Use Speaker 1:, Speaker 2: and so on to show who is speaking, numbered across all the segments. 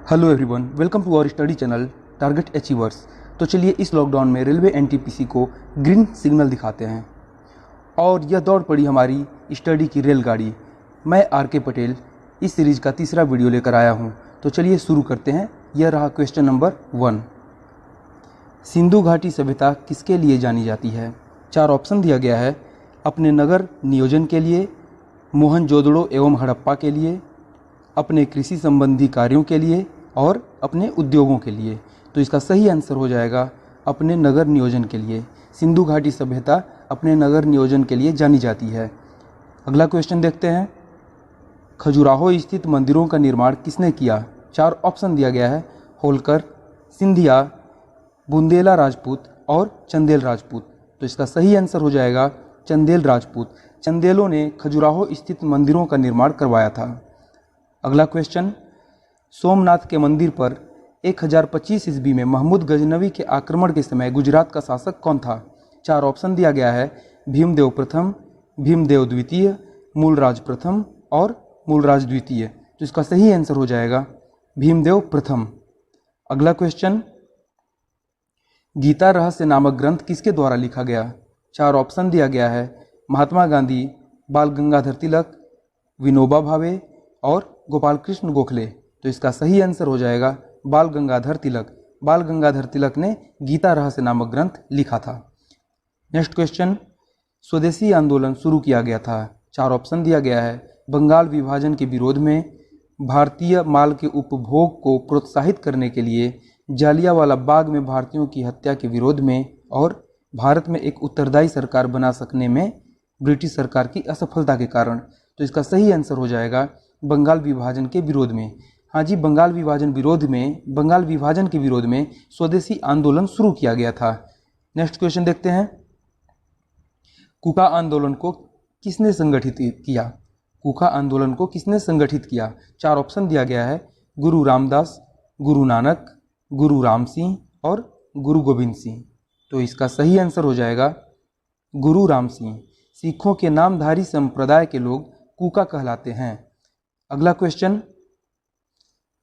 Speaker 1: Hello everyone, welcome to our study channel Target Achievers. तो चलिए इस लॉकडाउन में रेलवे एनटीपीसी को ग्रीन सिग्नल दिखाते हैं और यह दौड़ पड़ी हमारी स्टडी की रेलगाड़ी। मैं आर के पटेल इस सीरीज़ का तीसरा वीडियो लेकर आया हूं। तो चलिए शुरू करते हैं। यह रहा क्वेश्चन नंबर 1। सिंधु घाटी सभ्यता किसके लिए जानी जाती है? 4 ऑप्शन दिया गया है। अपने नगर नियोजन के लिए, मोहनजोदड़ो एवं हड़प्पा के लिए, अपने कृषि संबंधी कार्यों के लिए और अपने उद्योगों के लिए। तो इसका सही आंसर हो जाएगा अपने नगर नियोजन के लिए। सिंधु घाटी सभ्यता अपने नगर नियोजन के लिए जानी जाती है। अगला क्वेश्चन देखते हैं। खजुराहो स्थित मंदिरों का निर्माण किसने किया? 4 ऑप्शन दिया गया है। होलकर, सिंधिया, बुंदेला राजपूत और चंदेल राजपूत। तो इसका सही आंसर हो जाएगा चंदेल राजपूत। चंदेलों ने खजुराहो स्थित मंदिरों का निर्माण करवाया था। अगला क्वेश्चन। सोमनाथ के मंदिर पर 1025 ईस्वी में महमूद गजनवी के आक्रमण के समय गुजरात का शासक कौन था? 4 ऑप्शन दिया गया है। भीमदेव प्रथम, भीमदेव द्वितीय, मूलराज प्रथम और मूलराज द्वितीय। तो इसका सही आंसर हो जाएगा भीमदेव प्रथम। अगला क्वेश्चन। गीता रहस्य नामक ग्रंथ किसके द्वारा लिखा गया? 4 ऑप्शन दिया गया है। महात्मा गांधी, बाल गंगाधर तिलक, विनोबा भावे और गोपाल कृष्ण गोखले। तो इसका सही आंसर हो जाएगा बाल गंगाधर तिलक। बाल गंगाधर तिलक ने गीता रहस्य नामक ग्रंथ लिखा था। Next question. स्वदेशी आंदोलन शुरू किया गया था। 4 ऑप्शन दिया गया है। बंगाल विभाजन के विरोध में, भारतीय माल के उपभोग को प्रोत्साहित करने के लिए, जालियांवाला बाग में भारतीयों की हत्या के विरोध में और भारत में एक उत्तरदायी सरकार बना सकने में ब्रिटिश सरकार की असफलता के कारण। तो इसका सही आंसर हो जाएगा बंगाल विभाजन के विरोध में। हाँ जी, बंगाल विभाजन के विरोध में स्वदेशी आंदोलन शुरू किया गया था। नेक्स्ट क्वेश्चन देखते हैं। कूका आंदोलन को किसने संगठित किया? कूका आंदोलन को किसने संगठित किया? 4 ऑप्शन दिया गया है। गुरु रामदास, गुरु नानक, गुरु राम सिंह और गुरु गोविंद सिंह। तो इसका सही आंसर हो जाएगा गुरु राम सिंह। सिखों के नामधारी संप्रदाय के लोग कूका कहलाते हैं। अगला क्वेश्चन।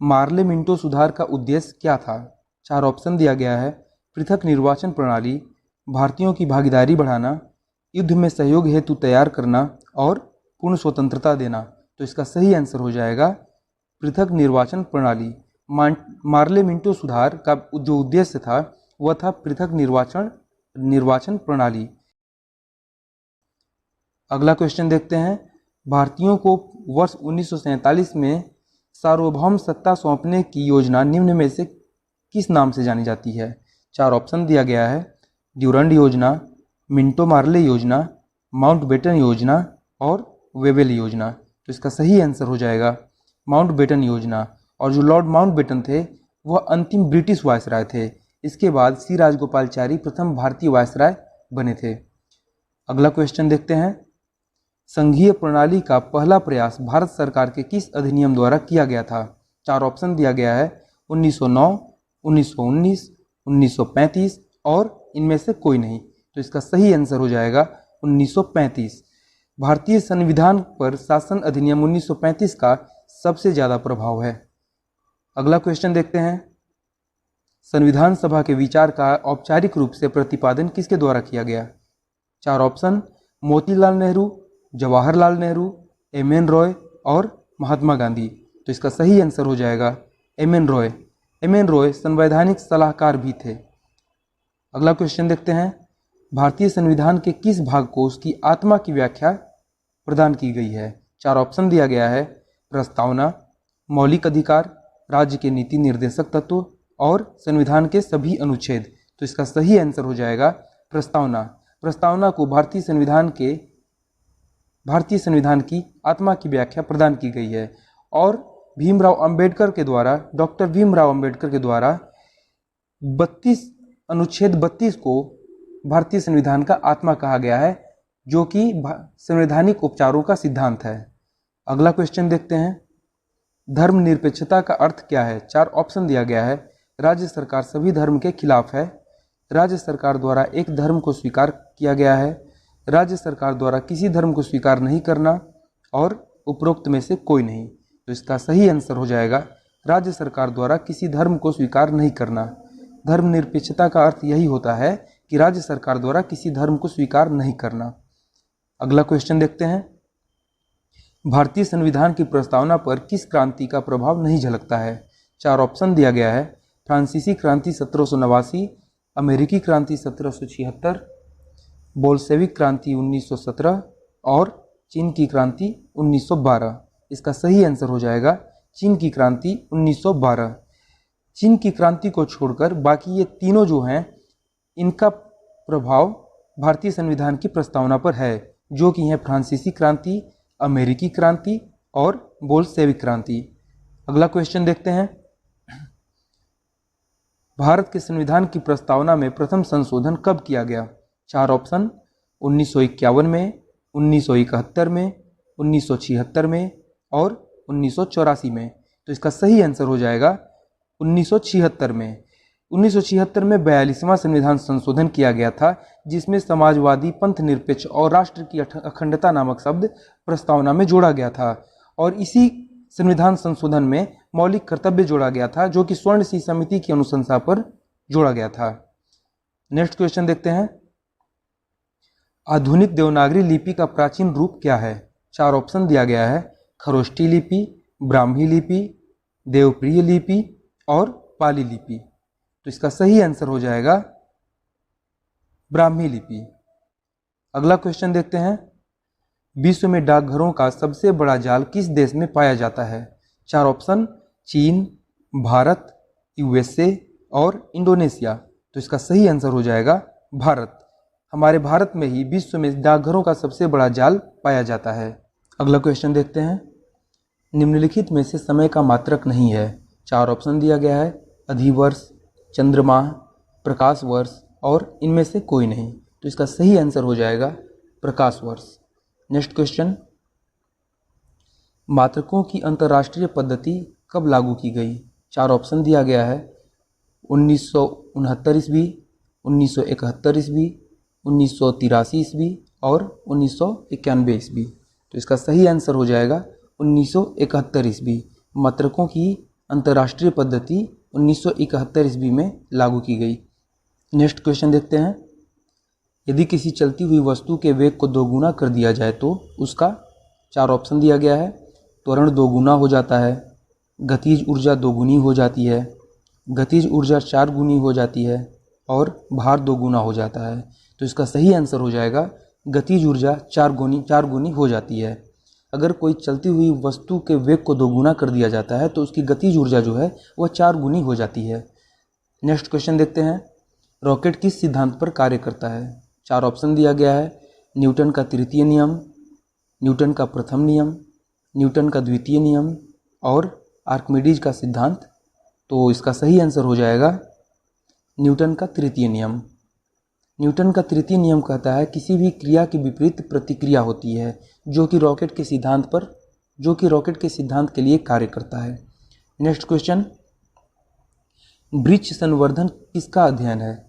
Speaker 1: मार्ले मिंटो सुधार का उद्देश्य क्या था? 4 ऑप्शन दिया गया है। पृथक निर्वाचन प्रणाली, भारतीयों की भागीदारी बढ़ाना, युद्ध में सहयोग हेतु तैयार करना और पूर्ण स्वतंत्रता देना। तो इसका सही आंसर हो जाएगा पृथक निर्वाचन प्रणाली। मार्ले मिंटो सुधार का जो उद्देश्य था वह था पृथक निर्वाचन प्रणाली। अगला क्वेश्चन देखते हैं। भारतीयों को वर्ष 1947 में सार्वभौम सत्ता सौंपने की योजना निम्न में से किस नाम से जानी जाती है? 4 ऑप्शन दिया गया है। ड्यूरंड योजना, मिंटो मार्ले योजना, माउंटबेटन योजना और वेवेल योजना। तो इसका सही आंसर हो जाएगा माउंटबेटन योजना। और जो लॉर्ड माउंटबेटन थे वह अंतिम ब्रिटिश वायसराय थे। इसके बाद सी राजगोपालचारी प्रथम भारतीय वायसराय बने थे। अगला क्वेश्चन देखते हैं। संघीय प्रणाली का पहला प्रयास भारत सरकार के किस अधिनियम द्वारा किया गया था? 4 ऑप्शन दिया गया है। 1909, 1919, 1935 और इनमें से कोई नहीं। तो इसका सही आंसर हो जाएगा 1935। भारतीय संविधान पर शासन अधिनियम 1935 का सबसे ज़्यादा प्रभाव है। अगला क्वेश्चन देखते हैं। संविधान सभा के विचार का औपचारिक रूप से प्रतिपादन किसके द्वारा किया गया? 4 ऑप्शन। मोतीलाल नेहरू, जवाहरलाल नेहरू, एम.एन. रॉय और महात्मा गांधी। तो इसका सही आंसर हो जाएगा एम.एन. रॉय। एम.एन. रॉय संवैधानिक सलाहकार भी थे। अगला क्वेश्चन देखते हैं। भारतीय संविधान के किस भाग को उसकी आत्मा की व्याख्या प्रदान की गई है? 4 ऑप्शन दिया गया है। प्रस्तावना, मौलिक अधिकार, राज्य के नीति निर्देशक तत्व और संविधान के सभी अनुच्छेद। तो इसका सही आंसर हो जाएगा प्रस्तावना। प्रस्तावना को भारतीय संविधान की आत्मा की व्याख्या प्रदान की गई है और डॉक्टर भीमराव अंबेडकर के द्वारा 32 अनुच्छेद 32 को भारतीय संविधान का आत्मा कहा गया है, जो कि संवैधानिक उपचारों का सिद्धांत है। अगला क्वेश्चन देखते हैं। धर्मनिरपेक्षता का अर्थ क्या है? 4 ऑप्शन दिया गया है। राज्य सरकार सभी धर्म के खिलाफ है, राज्य सरकार द्वारा एक धर्म को स्वीकार किया गया है, राज्य सरकार द्वारा किसी धर्म को स्वीकार नहीं करना और उपरोक्त में से कोई नहीं। तो इसका सही आंसर हो जाएगा राज्य सरकार द्वारा किसी धर्म को स्वीकार नहीं करना। धर्मनिरपेक्षता का अर्थ यही होता है कि राज्य सरकार द्वारा किसी धर्म को स्वीकार नहीं करना। अगला क्वेश्चन देखते हैं। भारतीय संविधान की प्रस्तावना पर किस क्रांति का प्रभाव नहीं झलकता है? 4 ऑप्शन दिया गया है। फ्रांसीसी क्रांति 1789, अमेरिकी क्रांति 1776, बोल्शेविक क्रांति 1917 और चीन की क्रांति 1912। इसका सही आंसर हो जाएगा चीन की क्रांति 1912। चीन की क्रांति को छोड़कर बाकी ये तीनों जो हैं इनका प्रभाव भारतीय संविधान की प्रस्तावना पर है, जो कि है फ्रांसीसी क्रांति, अमेरिकी क्रांति और बोल्शेविक क्रांति। अगला क्वेश्चन देखते हैं। भारत के संविधान की प्रस्तावना में प्रथम संशोधन कब किया गया? 4 ऑप्शन 1951 में, 1971 में, 1976 में और 1984 में। तो इसका सही आंसर हो जाएगा 1976 में। 1976 में 42वां संविधान संशोधन किया गया था, जिसमें समाजवादी, पंथ निरपेक्ष और राष्ट्र की अखंडता नामक शब्द प्रस्तावना में जोड़ा गया था। और इसी संविधान संशोधन में मौलिक कर्तव्य जोड़ा गया था, जो कि स्वर्ण सिंह समिति की अनुशंसा पर जोड़ा गया था। नेक्स्ट क्वेश्चन देखते हैं। आधुनिक देवनागरी लिपि का प्राचीन रूप क्या है? 4 ऑप्शन दिया गया है। खरोष्ठी लिपि, ब्राह्मी लिपि, देवप्रिय लिपि और पाली लिपि। तो इसका सही आंसर हो जाएगा ब्राह्मी लिपि। अगला क्वेश्चन देखते हैं। विश्व में डाकघरों का सबसे बड़ा जाल किस देश में पाया जाता है? 4 ऑप्शन चीन, भारत, यूएसए और इंडोनेशिया। तो इसका सही आंसर हो जाएगा भारत। हमारे भारत में ही विश्व में डाकघरों का सबसे बड़ा जाल पाया जाता है। अगला क्वेश्चन देखते हैं। निम्नलिखित में से समय का मात्रक नहीं है। 4 ऑप्शन दिया गया है। अधिवर्ष, चंद्रमाह, प्रकाश वर्ष और इनमें से कोई नहीं। तो इसका सही आंसर हो जाएगा प्रकाश वर्ष। Next question. मात्रकों की अंतर्राष्ट्रीय पद्धति कब लागू की गई? 4 ऑप्शन दिया गया है। 1969 ईस्वी, 1971 ईस्वी, 1983 ईस्वी और 1991 ईस्वी। तो इसका सही आंसर हो जाएगा 1971 ईस्वी। मात्रकों की अंतर्राष्ट्रीय पद्धति 1971 ईस्वी में लागू की गई। नेक्स्ट क्वेश्चन देखते हैं। यदि किसी चलती हुई वस्तु के वेग को दोगुना कर दिया जाए तो उसका 4 ऑप्शन दिया गया है। त्वरण दोगुना हो जाता है, गतिज ऊर्जा दोगुनी हो जाती है, गतिज ऊर्जा 4 गुनी हो जाती है और भार दोगुना हो जाता है। तो इसका सही आंसर हो जाएगा गतिज ऊर्जा 4 गुनी हो जाती है। अगर कोई चलती हुई वस्तु के वेग को दोगुना कर दिया जाता है तो उसकी गतिज ऊर्जा जो है वह 4 गुनी हो जाती है। नेक्स्ट क्वेश्चन देखते हैं। रॉकेट किस सिद्धांत पर कार्य करता है? 4 ऑप्शन दिया गया है। न्यूटन का तृतीय नियम, न्यूटन का प्रथम नियम, न्यूटन का द्वितीय नियम और आर्किमिडीज का सिद्धांत। तो इसका सही आंसर हो जाएगा न्यूटन का तृतीय नियम। न्यूटन का तृतीय नियम कहता है किसी भी क्रिया की विपरीत प्रतिक्रिया होती है, जो कि रॉकेट के सिद्धांत के लिए कार्य करता है। Next question. वृक्ष संवर्धन किसका अध्ययन है?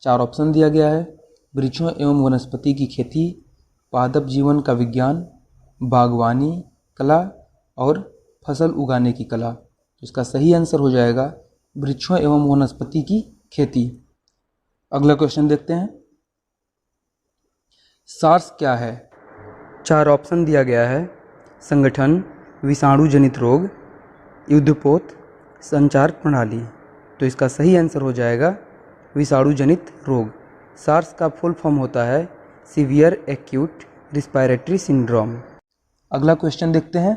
Speaker 1: 4 ऑप्शन दिया गया है। वृक्षों एवं वनस्पति की खेती, पादप जीवन का विज्ञान, बागवानी कला और फसल उगाने की कला। तो इसका सही आंसर हो जाएगा वृक्षों एवं वनस्पति की खेती। अगला क्वेश्चन देखते हैं। सार्स क्या है? 4 ऑप्शन दिया गया है। संगठन, विषाणु जनित रोग, युद्धपोत, संचार प्रणाली। तो इसका सही आंसर हो जाएगा विषाणु जनित रोग। सार्स का फुल फॉर्म होता है सीवियर एक्यूट रिस्पायरेटरी सिंड्रोम। अगला क्वेश्चन देखते हैं।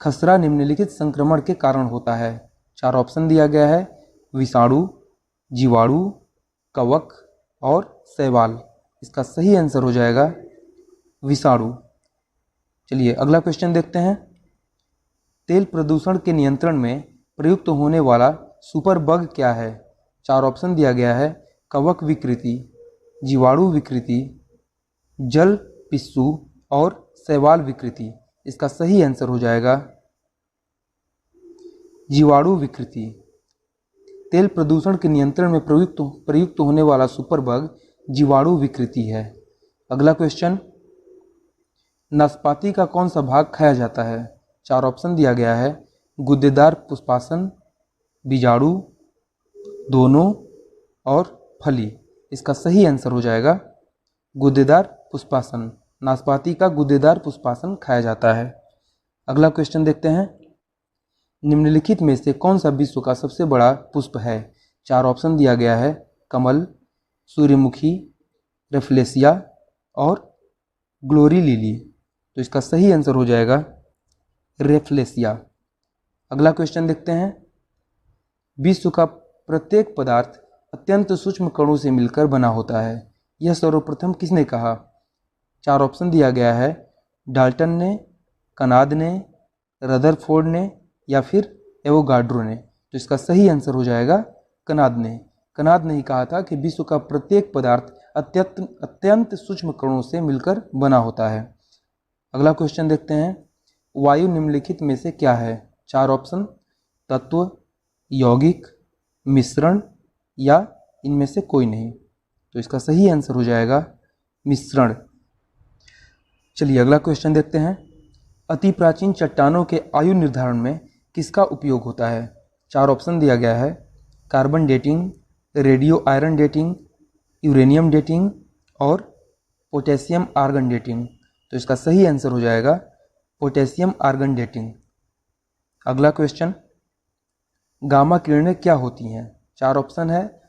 Speaker 1: खसरा निम्नलिखित संक्रमण के कारण होता है। 4 ऑप्शन दिया गया है। विषाणु, जीवाणु, कवक और शैवाल। इसका सही आंसर हो जाएगा विषाणु। चलिए अगला क्वेश्चन देखते हैं। तेल प्रदूषण के नियंत्रण में प्रयुक्त होने वाला सुपर बग क्या है? 4 ऑप्शन दिया गया है। कवक विकृति, जीवाणु विकृति, जल पिस्सू और शैवाल विकृति। इसका सही आंसर हो जाएगा जीवाणु विकृति। तेल प्रदूषण के नियंत्रण में प्रयुक्त होने वाला सुपर बग जीवाणु विकृति है। अगला क्वेश्चन। नाशपाती का कौन सा भाग खाया जाता है? 4 ऑप्शन दिया गया है। गुद्देदार पुष्पासन, बीजाणु, दोनों और फली। इसका सही आंसर हो जाएगा गुद्देदार पुष्पासन। नाशपाती का गुद्देदार पुष्पासन खाया जाता है। अगला क्वेश्चन देखते हैं। निम्नलिखित में से कौन सा विश्व का सबसे बड़ा पुष्प है? 4 ऑप्शन दिया गया है। कमल, सूर्यमुखी, रेफ्लेसिया और ग्लोरी लिली। तो इसका सही आंसर हो जाएगा रेफ्लेसिया। अगला क्वेश्चन देखते हैं। विश्व का प्रत्येक पदार्थ अत्यंत सूक्ष्म कणों से मिलकर बना होता है, यह सर्वप्रथम किसने कहा? 4 ऑप्शन दिया गया है। डाल्टन ने, कनाद ने, रदरफोर्ड ने या फिर एवोगाड्रो ने। तो इसका सही आंसर हो जाएगा कनाद ने। कनाद ने ही कहा था कि विश्व का प्रत्येक पदार्थ अत्यंत सूक्ष्म कणों से मिलकर बना होता है। अगला क्वेश्चन देखते हैं। वायु निम्नलिखित में से क्या है? 4 ऑप्शन। तत्व, यौगिक, मिश्रण या इनमें से कोई नहीं। तो इसका सही आंसर हो जाएगा मिश्रण। चलिए अगला क्वेश्चन देखते हैं। अति प्राचीन चट्टानों के आयु निर्धारण में किसका उपयोग होता है? 4 ऑप्शन दिया गया है। Carbon dating, radio iron dating, uranium dating और पोटेशियम आर्गन डेटिंग। तो इसका सही आंसर हो जाएगा पोटेशियम आर्गन डेटिंग। अगला क्वेश्चन। गामा किरणें क्या होती हैं? 4 ऑप्शन है।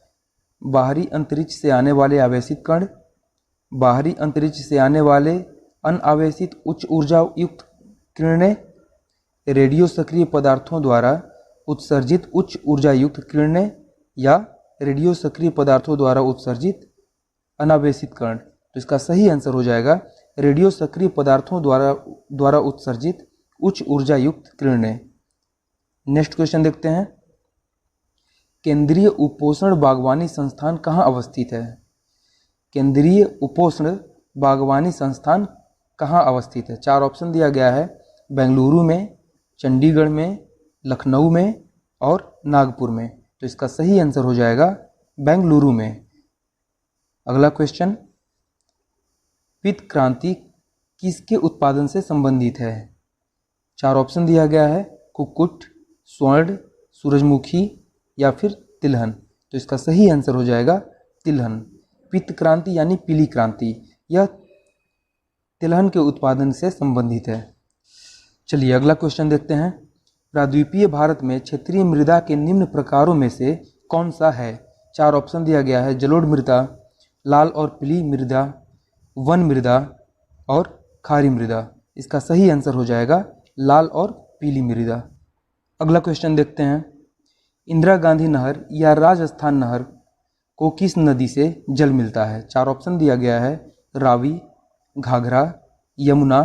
Speaker 1: बाहरी अंतरिक्ष से आने वाले आवेशित कण, बाहरी अंतरिक्ष से आने वाले अनावेशित उच्च ऊर्जा युक्त किरणें, रेडियो सक्रिय पदार्थों द्वारा उत्सर्जित उच्च ऊर्जा युक्त किरणें या रेडियो सक्रिय पदार्थों द्वारा उत्सर्जित अनावेशित कण। तो इसका सही आंसर हो जाएगा रेडियो सक्रिय पदार्थों द्वारा उत्सर्जित उच्च ऊर्जा युक्त किरणें। नेक्स्ट क्वेश्चन देखते हैं। केंद्रीय उपोष्ण बागवानी संस्थान कहाँ अवस्थित है? केंद्रीय उपोष्ण बागवानी संस्थान कहाँ अवस्थित है? 4 ऑप्शन दिया गया है। बेंगलुरु में, चंडीगढ़ में, लखनऊ में और नागपुर में। तो इसका सही आंसर हो जाएगा बेंगलुरु में। अगला क्वेश्चन। पीत क्रांति किसके उत्पादन से संबंधित है? 4 ऑप्शन दिया गया है। कुक्कुट, स्वर्ण, सूरजमुखी या फिर तिलहन। तो इसका सही आंसर हो जाएगा तिलहन। पीत क्रांति यानी पीली क्रांति, यह तिलहन के उत्पादन से संबंधित है। चलिए अगला क्वेश्चन देखते हैं। प्राद्वीपीय भारत में क्षेत्रीय मृदा के निम्न प्रकारों में से कौन सा है? 4 ऑप्शन दिया गया है। जलोढ़ मृदा, लाल और पीली मृदा, वन मृदा और खारी मृदा। इसका सही आंसर हो जाएगा लाल और पीली मृदा। अगला क्वेश्चन देखते हैं। इंदिरा गांधी नहर या राजस्थान नहर को किस नदी से जल मिलता है? 4 ऑप्शन दिया गया है। रावी, घाघरा, यमुना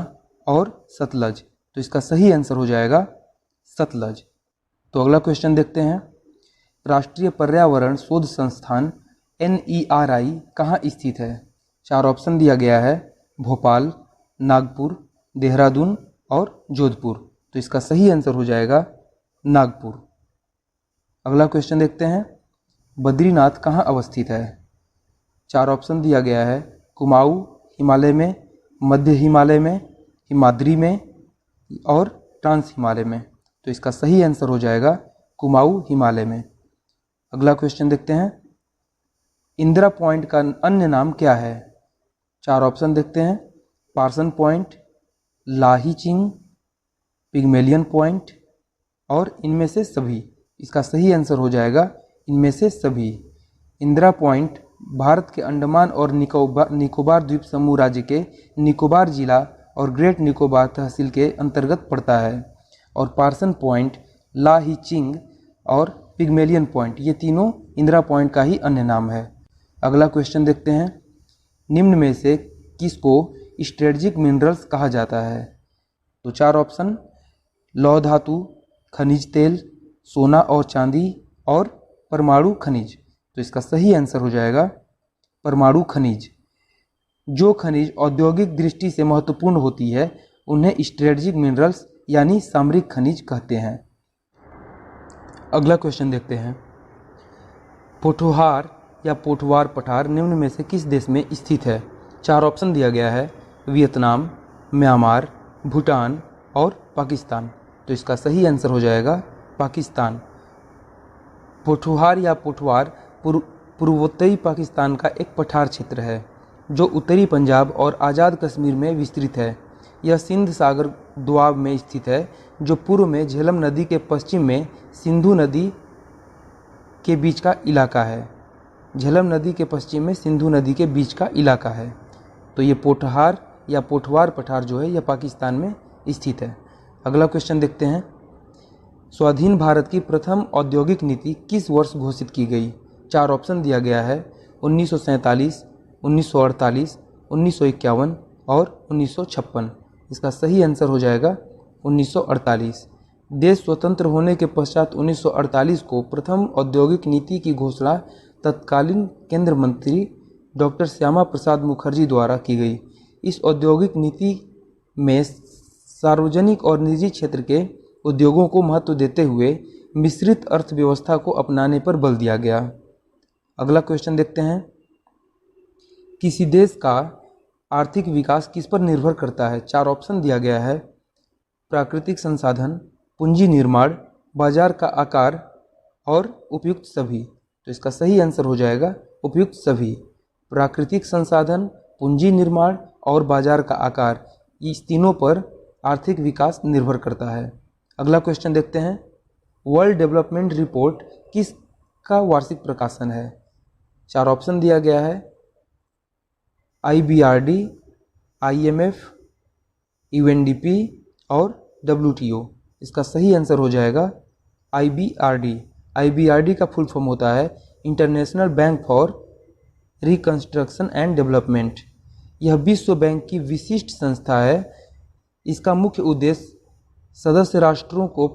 Speaker 1: और सतलज। तो इसका सही आंसर हो जाएगा सतलज। तो अगला क्वेश्चन देखते हैं। राष्ट्रीय पर्यावरण शोध संस्थान NERI कहाँ स्थित है? 4 ऑप्शन दिया गया है। भोपाल, नागपुर, देहरादून और जोधपुर। तो इसका सही आंसर हो जाएगा नागपुर। अगला क्वेश्चन देखते हैं। बद्रीनाथ कहाँ अवस्थित है? 4 ऑप्शन दिया गया है। कुमाऊं हिमालय में, मध्य हिमालय में, हिमाद्री में और ट्रांस हिमालय में। तो इसका सही आंसर हो जाएगा कुमाऊं हिमालय में। अगला क्वेश्चन देखते हैं। इंदिरा पॉइंट का अन्य नाम क्या है? 4 ऑप्शन देखते हैं। पार्सन पॉइंट, लाहीचिंग, पिग्मेलियन पॉइंट और इनमें से सभी। इसका सही आंसर हो जाएगा इनमें से सभी। इंदिरा पॉइंट भारत के अंडमान और निकोबार द्वीप समूह राज्य के निकोबार जिला और ग्रेट निकोबार तहसील के अंतर्गत पड़ता है। और पार्सन पॉइंट, लाहीचिंग और पिग्मेलियन पॉइंट, ये तीनों इंदिरा पॉइंट का ही अन्य नाम है। अगला क्वेश्चन देखते हैं। निम्न में से किसको स्ट्रेटजिक मिनरल्स कहा जाता है? तो 4 ऑप्शन। लौह धातु, खनिज तेल, सोना और चांदी और परमाणु खनिज। तो इसका सही आंसर हो जाएगा परमाणु खनिज। जो खनिज औद्योगिक दृष्टि से महत्वपूर्ण होती है उन्हें स्ट्रेटजिक मिनरल्स यानी सामरिक खनिज कहते हैं। अगला क्वेश्चन देखते हैं। पोठोहार या पोठवार पठार निम्न में से किस देश में स्थित है? 4 ऑप्शन दिया गया है। वियतनाम, म्यांमार, भूटान और पाकिस्तान। तो तो इसका सही आंसर हो जाएगा पाकिस्तान। पोठुहार या पोठवार पूर्वोत्तरी पाकिस्तान का एक पठार क्षेत्र है जो उत्तरी पंजाब और आज़ाद कश्मीर में विस्तृत है। यह सिंध सागर दोआब में स्थित है जो पूर्व में झेलम नदी के पश्चिम में सिंधु नदी के बीच का इलाका है। झेलम नदी के पश्चिम में सिंधु नदी के बीच का इलाका है। तो ये पोठहार या पोठवार पठार जो है यह पाकिस्तान में स्थित है। अगला क्वेश्चन देखते हैं। स्वाधीन भारत की प्रथम औद्योगिक नीति किस वर्ष घोषित की गई? 4 ऑप्शन दिया गया है 1947, 1948, 1951 और 1956। इसका सही आंसर हो जाएगा 1948। देश स्वतंत्र होने के पश्चात 1948 को प्रथम औद्योगिक नीति की घोषणा तत्कालीन केंद्र मंत्री डॉक्टर श्यामा प्रसाद मुखर्जी द्वारा की गई। इस औद्योगिक नीति में सार्वजनिक और निजी क्षेत्र के उद्योगों को महत्व देते हुए मिश्रित अर्थव्यवस्था को अपनाने पर बल दिया गया। अगला क्वेश्चन देखते हैं। किसी देश का आर्थिक विकास किस पर निर्भर करता है? 4 ऑप्शन दिया गया है। प्राकृतिक संसाधन, पूंजी निर्माण, बाजार का आकार और उपयुक्त सभी। तो इसका सही आंसर हो जाएगा उपयुक्त सभी। प्राकृतिक संसाधन, पूंजी निर्माण और बाजार का आकार, इस तीनों पर आर्थिक विकास निर्भर करता है। अगला क्वेश्चन देखते हैं। वर्ल्ड डेवलपमेंट रिपोर्ट किस का वार्षिक प्रकाशन है? 4 ऑप्शन दिया गया है। IBRD, IMF, UNDP और WTO। इसका सही आंसर हो जाएगा IBRD। IBRD का फुल फॉर्म होता है international bank for reconstruction and development. यह विश्व बैंक की विशिष्ट संस्था है। इसका मुख्य उद्देश्य सदस्य राष्ट्रों को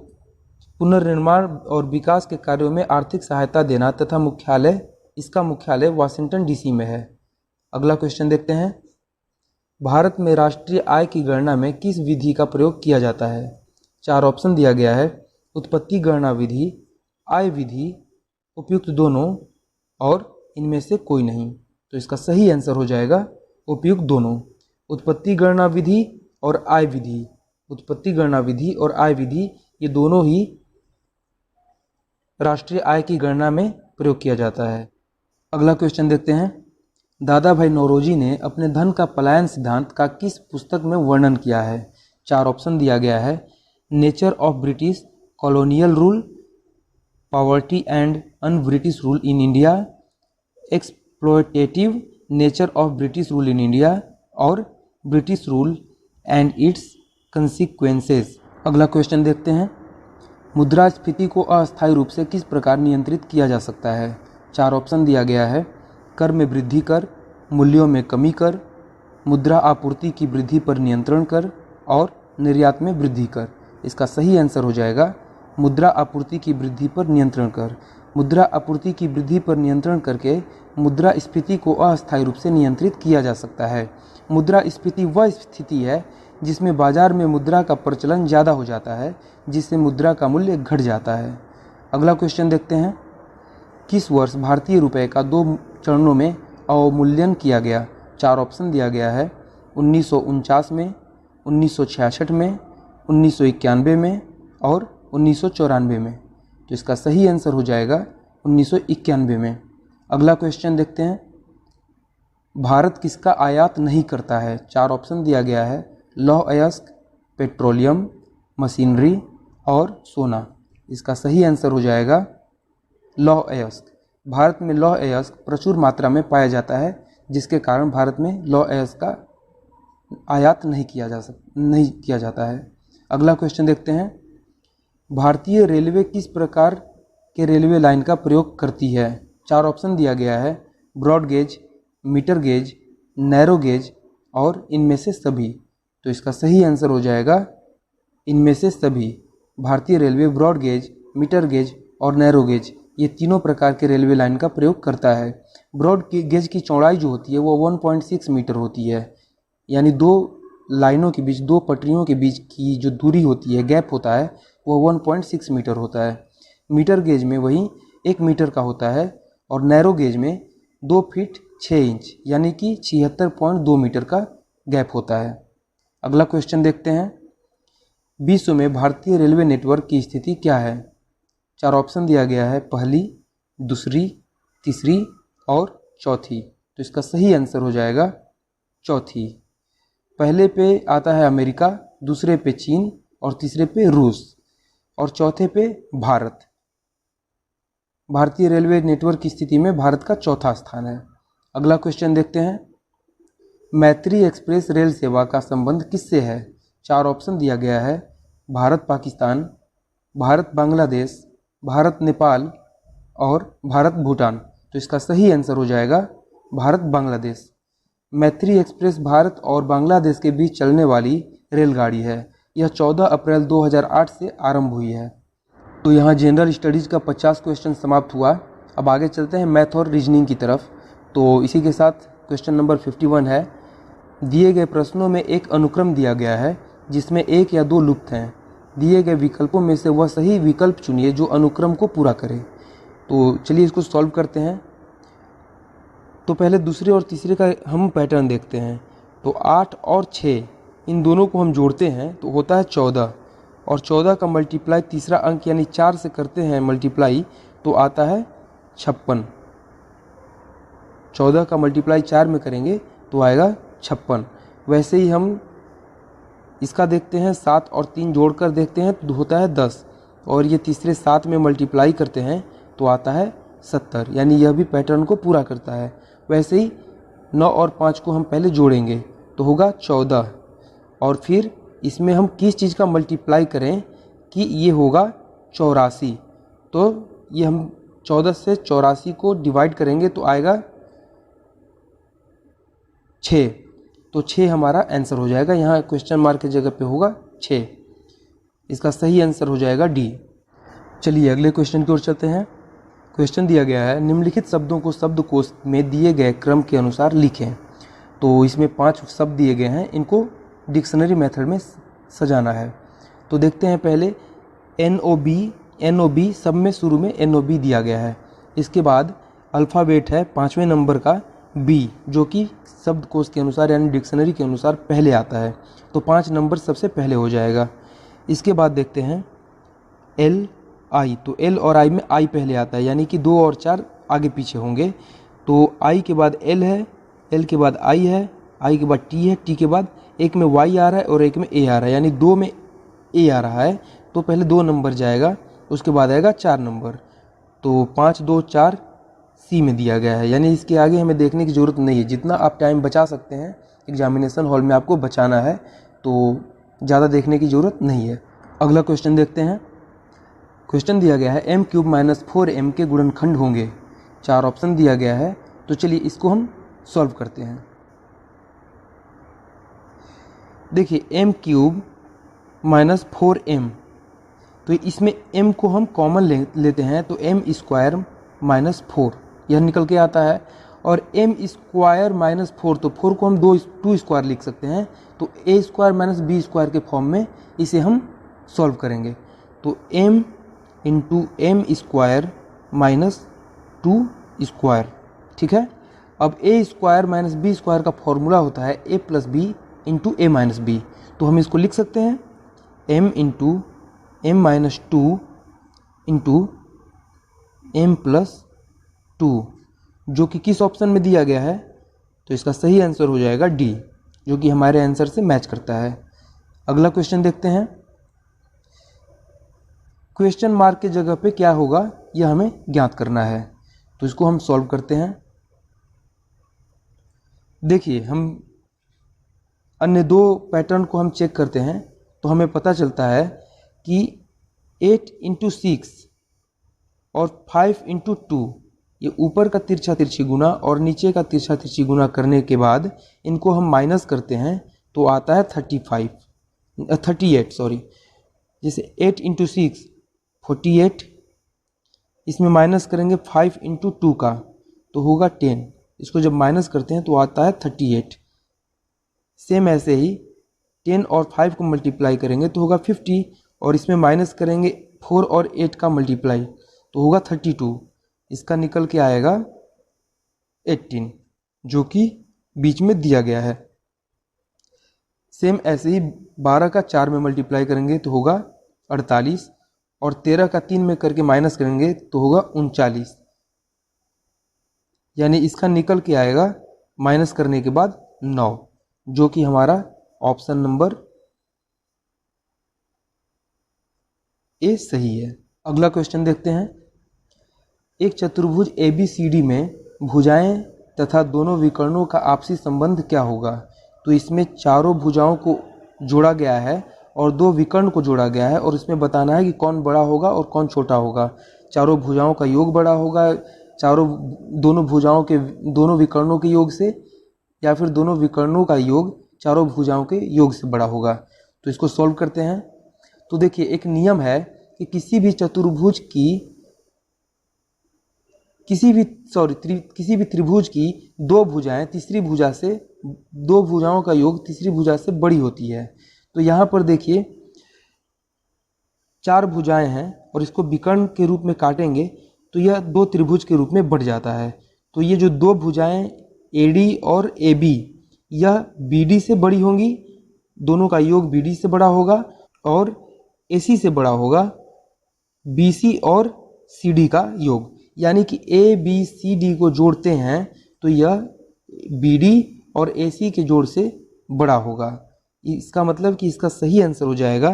Speaker 1: पुनर्निर्माण और विकास के कार्यों में आर्थिक सहायता देना तथा इसका मुख्यालय वाशिंगटन DC में है। अगला क्वेश्चन देखते हैं। भारत में राष्ट्रीय आय की गणना में किस विधि का प्रयोग किया जाता है? 4 ऑप्शन दिया गया है। उत्पत्ति गणना विधि, आय विधि, उपयुक्त दोनों और इनमें से कोई नहीं। तो इसका सही आंसर हो जाएगा उपयुक्त दोनों। उत्पत्ति गणना विधि और आय विधि, उत्पत्ति गणना विधि और आय विधि ये दोनों ही राष्ट्रीय आय की गणना में प्रयोग किया जाता है। अगला क्वेश्चन देखते हैं। दादा भाई नौरोजी ने अपने धन का पलायन सिद्धांत का किस पुस्तक में वर्णन किया है? 4 ऑप्शन दिया गया है। Nature of British colonial rule, poverty and un British rule in India, exploitative nature of British rule in India और British rule and its consequences. अगला क्वेश्चन देखते हैं। मुद्रास्फीति को अस्थायी रूप से किस प्रकार नियंत्रित किया जा सकता है? 4 ऑप्शन दिया गया है। कर में वृद्धि कर, मूल्यों में कमी कर, मुद्रा आपूर्ति की वृद्धि पर नियंत्रण कर और निर्यात में वृद्धि कर। इसका सही आंसर हो जाएगा मुद्रा आपूर्ति की वृद्धि पर नियंत्रण कर। मुद्रा आपूर्ति की वृद्धि पर नियंत्रण करके मुद्रास्फीति को अस्थायी रूप से नियंत्रित किया जा सकता है। मुद्रास्फीति वह स्थिति है जिसमें बाजार में मुद्रा का प्रचलन ज़्यादा हो जाता है, जिससे मुद्रा का मूल्य घट जाता है। अगला क्वेश्चन देखते हैं। किस वर्ष भारतीय रुपये का 2 चरणों में अवमूल्यन किया गया? 4 ऑप्शन दिया गया है। 1949 में, 1966 में, 1991 में और 1994 में। तो इसका सही आंसर हो जाएगा 1991 में। अगला क्वेश्चन देखते हैं। भारत किसका आयात नहीं करता है? 4 ऑप्शन दिया गया है। लौह अयस्क, पेट्रोलियम, मशीनरी और सोना। इसका सही आंसर हो जाएगा लौह अयस्क। भारत में लौह अयस्क प्रचुर मात्रा में पाया जाता है, जिसके कारण भारत में लौह अयस्क का आयात नहीं किया जाता है। अगला क्वेश्चन देखते हैं। भारतीय रेलवे किस प्रकार के रेलवे लाइन का प्रयोग करती है? 4 ऑप्शन दिया गया है। Broad gauge, metre gauge, narrow gauge और इनमें से सभी। तो इसका सही आंसर हो जाएगा इनमें से सभी। भारतीय railway broad gauge, metre gauge और नैरो गेज ये तीनों प्रकार के रेलवे लाइन का प्रयोग करता है। ब्रॉड गेज की चौड़ाई जो होती है वो 1.6 मीटर होती है, यानी 2 लाइनों के बीच, 2 पटरियों के बीच की जो दूरी होती है, गैप होता है, वो 1.6 मीटर होता है। मीटर गेज में वही 1 मीटर का होता है और नैरो गेज में 2 फीट 6 इंच यानी कि 76.2 मीटर का गैप होता है। अगला क्वेश्चन देखते हैं। विश्व में भारतीय रेलवे नेटवर्क की स्थिति क्या है? 4 ऑप्शन दिया गया है, पहली, दूसरी, तीसरी और चौथी। तो इसका सही आंसर हो जाएगा चौथी। पहले पे आता है अमेरिका, दूसरे पे चीन और तीसरे पे रूस और चौथे पे भारत। भारतीय रेलवे नेटवर्क की स्थिति में भारत का चौथा स्थान है। अगला क्वेश्चन देखते हैं। मैत्री एक्सप्रेस रेल सेवा का संबंध किससे है? 4 ऑप्शन दिया गया है, भारत पाकिस्तान, भारत बांग्लादेश, भारत नेपाल और भारत भूटान। तो इसका सही आंसर हो जाएगा भारत बांग्लादेश। मैत्री एक्सप्रेस भारत और बांग्लादेश के बीच चलने वाली रेलगाड़ी है। यह 14 अप्रैल 2008 से आरंभ हुई है। तो यहाँ जनरल स्टडीज़ का 50 क्वेश्चन समाप्त हुआ। अब आगे चलते हैं मैथ और रीजनिंग की तरफ। तो इसी के साथ क्वेश्चन नंबर 51 है। दिए गए प्रश्नों में एक अनुक्रम दिया गया है जिसमें एक या दो लुप्त हैं। दिए गए विकल्पों में से वह सही विकल्प चुनिए जो अनुक्रम को पूरा करे। तो चलिए इसको सॉल्व करते हैं। तो पहले दूसरे और तीसरे का हम पैटर्न देखते हैं। तो 8 और 6 इन दोनों को हम जोड़ते हैं तो होता है 14 और 14 का मल्टीप्लाई तीसरा अंक यानी 4 से करते हैं मल्टीप्लाई तो आता है 56। 14 का मल्टीप्लाई 4 में करेंगे तो आएगा 56। वैसे ही हम इसका देखते हैं, 7 और 3 जोड़कर देखते हैं तो होता है 10 और ये तीसरे 7 में मल्टीप्लाई करते हैं तो आता है 70, यानी यह भी पैटर्न को पूरा करता है। वैसे ही 9 और 5 को हम पहले जोड़ेंगे तो होगा 14 और फिर इसमें हम किस चीज़ का मल्टीप्लाई करें कि ये होगा 84। तो ये हम 14 से 84 को डिवाइड करेंगे तो आएगा 6। तो 6 हमारा आंसर हो जाएगा। यहाँ क्वेश्चन मार्क की जगह पे होगा 6। इसका सही आंसर हो जाएगा डी। चलिए अगले क्वेश्चन की ओर चलते हैं। क्वेश्चन दिया गया है, निम्नलिखित शब्दों को शब्दकोश में दिए गए क्रम के अनुसार लिखें। तो इसमें 5 शब्द दिए गए हैं, इनको डिक्शनरी मेथड में सजाना है। तो देखते हैं पहले NOB सब में शुरू में NOB दिया गया है। इसके बाद अल्फ़ाबेट है 5वें नंबर का B जो कि शब्दकोश के अनुसार यानी डिक्शनरी के अनुसार पहले आता है। तो 5 नंबर सबसे पहले हो जाएगा। इसके बाद देखते हैं LI, तो L और I में I पहले आता है यानी कि 2 और 4 आगे पीछे होंगे। तो I के बाद L है, L के बाद I है, I के बाद T है, T के बाद एक में Y आ रहा है और एक में A आ रहा है यानी 2 में A आ रहा है। तो पहले 2 नंबर जाएगा, उसके बाद आएगा 4 नंबर। तो 5, 2, 4 C में दिया गया है, यानी इसके आगे हमें देखने की ज़रूरत नहीं है। जितना आप टाइम बचा सकते हैं एग्जामिनेशन हॉल में आपको बचाना है, तो ज़्यादा देखने की ज़रूरत नहीं है। अगला क्वेश्चन देखते हैं। क्वेश्चन दिया गया है m³ - 4m के गुणनखंड होंगे। 4 ऑप्शन दिया गया है, तो चलिए इसको हम सॉल्व करते हैं। देखिए m³ - 4m, तो इसमें m को हम कॉमन लेते हैं तो m² - 4 यह निकल के आता है और m² - 4 तो 4 को हम 2 स्क्वायर लिख सकते हैं। तो a² - b² के फॉर्म में इसे हम सॉल्व करेंगे। तो m × m² - 2 स्क्वायर, ठीक है। अब a² - b² का फॉर्मूला होता है a + b × a - b, तो हम इसको लिख सकते हैं m × m - 2 × m + 2 जो कि किस ऑप्शन में दिया गया है। तो इसका सही आंसर हो जाएगा डी, जो कि हमारे आंसर से मैच करता है। अगला क्वेश्चन देखते हैं। क्वेश्चन मार्क की जगह पे क्या होगा यह हमें ज्ञात करना है, तो इसको हम सॉल्व करते हैं। देखिए हम अन्य 2 पैटर्न को हम चेक करते हैं तो हमें पता चलता है कि 8 × 6 और 5 × 2 ये ऊपर का तिरछा तिरछी गुना और नीचे का तिरछा तिरछी गुना करने के बाद इनको हम माइनस करते हैं तो आता है 38 सॉरी। जैसे 8 × 6 48, इसमें माइनस करेंगे 5 × 2 का तो होगा 10, इसको जब माइनस करते हैं तो आता है 38। सेम ऐसे ही 10 और 5 को मल्टीप्लाई करेंगे तो होगा 50 और इसमें माइनस करेंगे 4 और 8 का मल्टीप्लाई तो होगा 32। इसका निकल के आएगा 18 जो कि बीच में दिया गया है। सेम ऐसे ही 12 का 4 में मल्टीप्लाई करेंगे तो होगा 48, और 13 का 3 में करके माइनस करेंगे तो होगा 39। यानी इसका निकल के आएगा माइनस करने के बाद 9, जो कि हमारा ऑप्शन नंबर ए सही है। अगला क्वेश्चन देखते हैं। एक चतुर्भुज ABCD में भुजाएं तथा दोनों विकर्णों का आपसी संबंध क्या होगा? तो इसमें चारों भुजाओं को जोड़ा गया है और दो विकर्ण को जोड़ा गया है, और इसमें बताना है कि कौन बड़ा होगा और कौन छोटा होगा। चारों भुजाओं का योग बड़ा होगा, दोनों भुजाओं के दोनों विकर्णों के योग से, या फिर दोनों विकर्णों का योग चारों भुजाओं के योग से बड़ा होगा। तो इसको सॉल्व करते हैं। तो देखिए, एक नियम है कि किसी भी त्रिभुज की दो भुजाएं दो भुजाओं का योग तीसरी भुजा से बड़ी होती है। तो यहाँ पर देखिए 4 भुजाएं हैं और इसको विकर्ण के रूप में काटेंगे तो यह 2 त्रिभुज के रूप में बढ़ जाता है। तो ये जो 2 भुजाएं AD और AB यह BD से बड़ी होंगी, दोनों का योग BD से बड़ा होगा, और AC से बड़ा होगा BC और CD का योग। यानी कि ABCD को जोड़ते हैं तो यह BD और AC के जोड़ से बड़ा होगा। इसका मतलब कि इसका सही आंसर हो जाएगा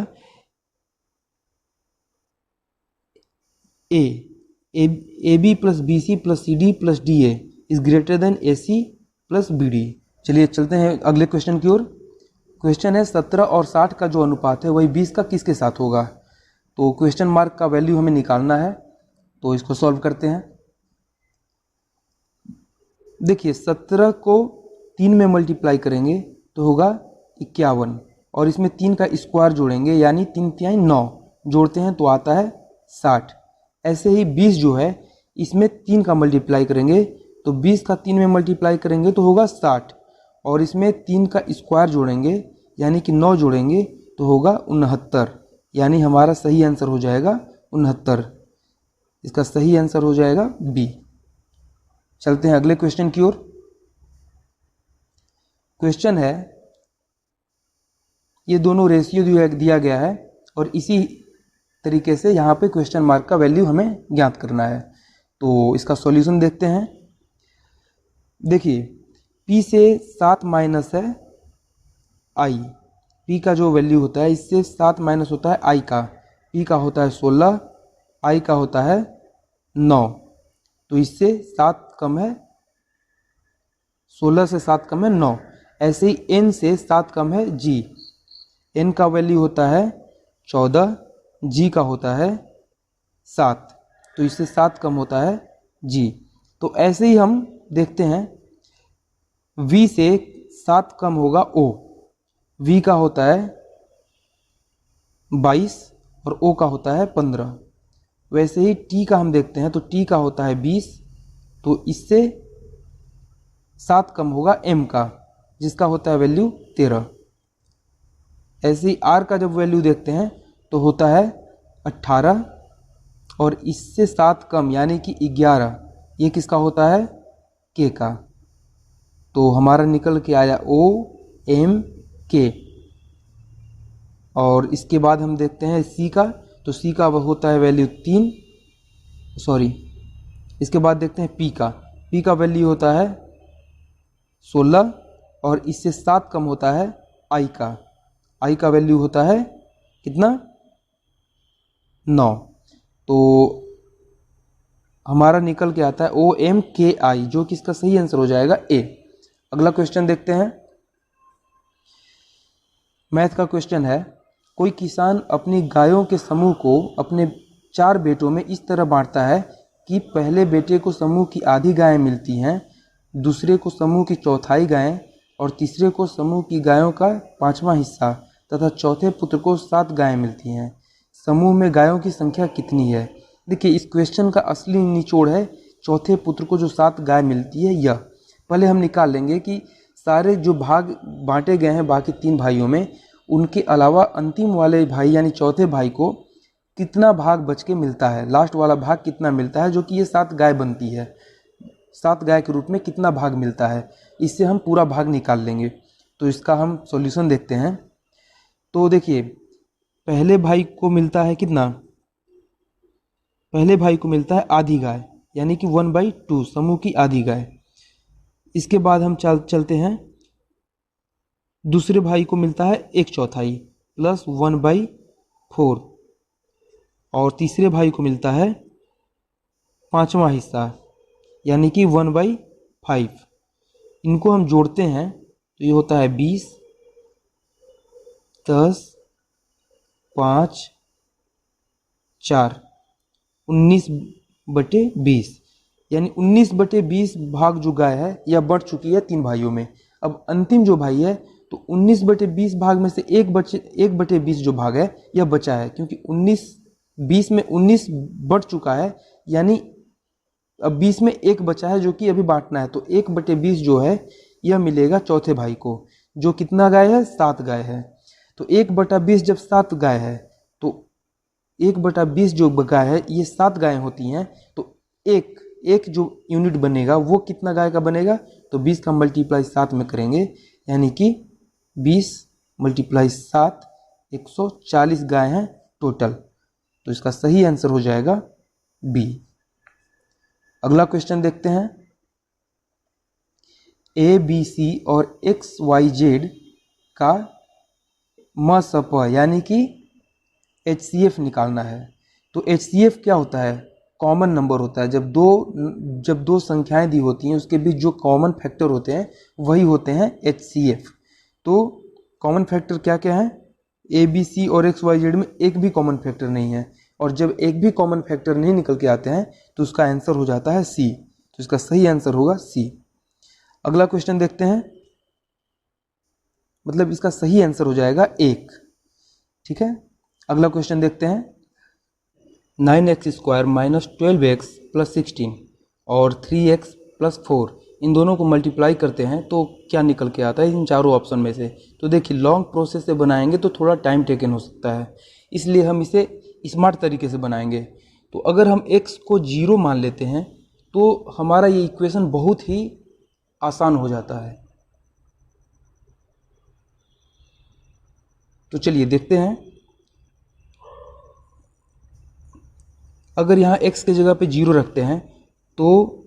Speaker 1: A। AB plus BC plus CD plus DA is greater than AC plus BD। चलिए चलते हैं अगले क्वेश्चन की ओर। क्वेश्चन है 17 और 60 का जो अनुपात है वही 20 का किसके साथ होगा? तो क्वेश्चन मार्क का वैल्यू हमें निकालना है, तो इसको सॉल्व करते हैं। देखिए 17 को 3 में मल्टीप्लाई करेंगे तो होगा 51, और इसमें 3 का स्क्वायर जोड़ेंगे यानी 3 तिहाई 9 जोड़ते हैं तो आता है 60। ऐसे ही 20 जो है इसमें 3 का मल्टीप्लाई करेंगे तो 20 का 3 में मल्टीप्लाई करेंगे तो होगा 60, और इसमें 3 का स्क्वायर जोड़ेंगे यानी कि 9 जोड़ेंगे तो होगा 69। यानी हमारा सही आंसर हो जाएगा 69। इसका सही आंसर हो जाएगा बी। चलते हैं अगले क्वेश्चन की ओर। क्वेश्चन है, ये दोनों रेशियो दिया गया है और इसी तरीके से यहाँ पे क्वेश्चन मार्क का वैल्यू हमें ज्ञात करना है। तो इसका सॉल्यूशन देखते हैं। देखिए P से 7 माइनस है I, P का जो वैल्यू होता है इससे 7 माइनस होता है I का, P का होता है 16, I का होता है 9, तो इससे 7 कम है, 16 से 7 कम है 9। ऐसे ही N से 7 कम है G, N का वैल्यू होता है 14, G का होता है 7, तो इससे 7 कम होता है G। तो ऐसे ही हम देखते हैं V से 7 कम होगा O, V का होता है 22 और O का होता है 15। वैसे ही T का हम देखते हैं तो T का होता है 20, तो इससे 7 कम होगा M का जिसका होता है वैल्यू 13। ऐसे ही R का जब वैल्यू देखते हैं तो होता है 18, और इससे 7 कम यानी कि 11, ये किसका होता है K का। तो हमारा निकल के आया OMK। और इसके बाद हम देखते हैं C का, तो C का होता है वैल्यू 3, इसके बाद देखते हैं P का, P का वैल्यू होता है 16 और इससे 7 कम होता है I का, I का वैल्यू होता है कितना 9। तो हमारा निकल के आता है OMKI, जो कि इसका सही आंसर हो जाएगा A। अगला क्वेश्चन देखते हैं। मैथ का क्वेश्चन है, कोई किसान अपनी गायों के समूह को अपने 4 बेटों में इस तरह बांटता है कि पहले बेटे को समूह की आधी गायें मिलती हैं, दूसरे को समूह की चौथाई गायें और तीसरे को समूह की गायों का 5वां हिस्सा तथा चौथे पुत्र को 7 गायें मिलती हैं। समूह में गायों की संख्या कितनी है? देखिए इस क्वेश्चन का असली निचोड़ है चौथे पुत्र को जो 7 गाय मिलती है यह। पहले हम निकाल लेंगे कि सारे जो भाग बांटे गए हैं बाकी 3 भाइयों में, उनके अलावा अंतिम वाले भाई यानी चौथे भाई को कितना भाग बच के मिलता है, लास्ट वाला भाग कितना मिलता है, जो कि ये 7 गाय बनती है, 7 गाय के रूप में कितना भाग मिलता है, इससे हम पूरा भाग निकाल लेंगे। तो इसका हम सॉल्यूशन देखते हैं। तो देखिए, पहले भाई को मिलता है कितना, पहले भाई को मिलता है आधी गाय, यानी कि 1/2 समूह की आधी गाय। इसके बाद हम चलते हैं, दूसरे भाई को मिलता है 1/4 प्लस 1/4, और तीसरे भाई को मिलता है 5वां हिस्सा, यानी कि 1/5। इनको हम जोड़ते हैं तो ये होता है 20, 10, 5, 4, 19/20, यानी 19/20 भाग जो गाय है यह बढ़ चुकी है 3 भाइयों में। अब अंतिम जो भाई है, तो 19/20 भाग में से 1/20 जो भाग है यह बचा है, क्योंकि 20 में 19 बढ़ चुका है, यानी अब 20 में 1 बचा है जो कि अभी बांटना है। तो 1/20 जो है यह मिलेगा चौथे भाई को, जो कितना गाय है, 7 गाय है। तो 1/20 जब 7 गाय है, तो 1/20 जो गाय है ये 7 गायें होती हैं, तो एक जो यूनिट बनेगा वो कितना गाय का बनेगा, तो 20 का मल्टीप्लाई 7 में करेंगे, यानी कि 20 × 7 140 गाय हैं टोटल। तो इसका सही आंसर हो जाएगा बी। अगला क्वेश्चन देखते हैं। ए बी सी और एक्स वाई जेड का मसप, यानी कि HCF निकालना है। तो HCF क्या होता है, कॉमन नंबर होता है। जब दो संख्याएं दी होती हैं उसके बीच जो कॉमन फैक्टर होते हैं वही होते हैं HCF। तो कॉमन फैक्टर क्या क्या है, ए बी सी और एक्स वाई जेड में एक भी कॉमन फैक्टर नहीं है, और जब एक भी कॉमन फैक्टर नहीं निकल के आते हैं तो उसका आंसर हो जाता है सी। तो इसका सही आंसर होगा सी। अगला क्वेश्चन देखते हैं, मतलब इसका सही आंसर हो जाएगा 1। ठीक है, अगला क्वेश्चन देखते हैं। 9x² - 12x + 16 और 3x + 4, इन दोनों को मल्टीप्लाई करते हैं तो क्या निकल के आता है इन चारों ऑप्शन में से। तो देखिए, लॉन्ग प्रोसेस से बनाएंगे तो थोड़ा टाइम टेकन हो सकता है, इसलिए हम इसे स्मार्ट तरीके से बनाएंगे। तो अगर हम x को 0 मान लेते हैं तो हमारा ये इक्वेशन बहुत ही आसान हो जाता है। तो चलिए देखते हैं। अगर यहाँ x के जगह पे 0 रखते हैं तो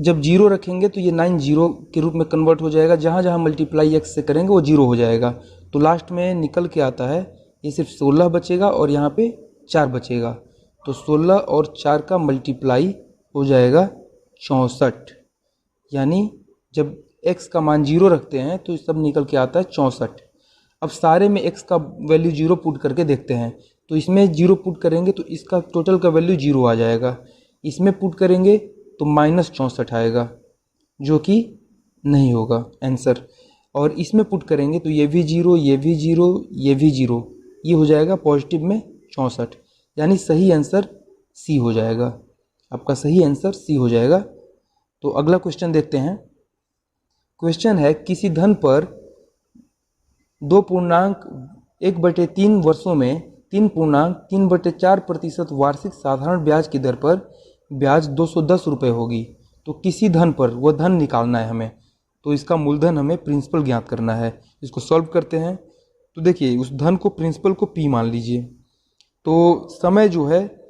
Speaker 1: जब 0 रखेंगे तो ये 9 0 के रूप में कन्वर्ट हो जाएगा। जहाँ जहाँ मल्टीप्लाई x से करेंगे वो 0 हो जाएगा। तो लास्ट में निकल के आता है ये सिर्फ 16 बचेगा और यहाँ पे 4 बचेगा। तो 16 और 4 का मल्टीप्लाई हो जाएगा 64, यानी जब x का मान 0 रखते हैं तो सब निकल के आता है 64। अब सारे में x का वैल्यू 0 पुट करके देखते हैं। तो इसमें 0 पुट करेंगे तो इसका टोटल का वैल्यू 0 आ जाएगा। इसमें पुट करेंगे तो -64 आएगा, जो कि नहीं होगा आंसर। और इसमें पुट करेंगे तो ये भी 0, ये भी 0, ये भी 0, ये हो जाएगा पॉजिटिव में 64, यानी सही आंसर सी हो जाएगा। आपका सही आंसर सी हो जाएगा। तो अगला क्वेश्चन देखते हैं। क्वेश्चन है, किसी धन पर 2.1/3 वर्षों में 3.3/4% वार्षिक साधारण ब्याज की दर पर ब्याज 210 रुपये होगी। तो किसी धन पर वह धन निकालना है हमें। तो इसका मूलधन हमें प्रिंसिपल ज्ञात करना है। इसको सॉल्व करते हैं। तो देखिए, उस धन को प्रिंसिपल को P मान लीजिए। तो समय जो है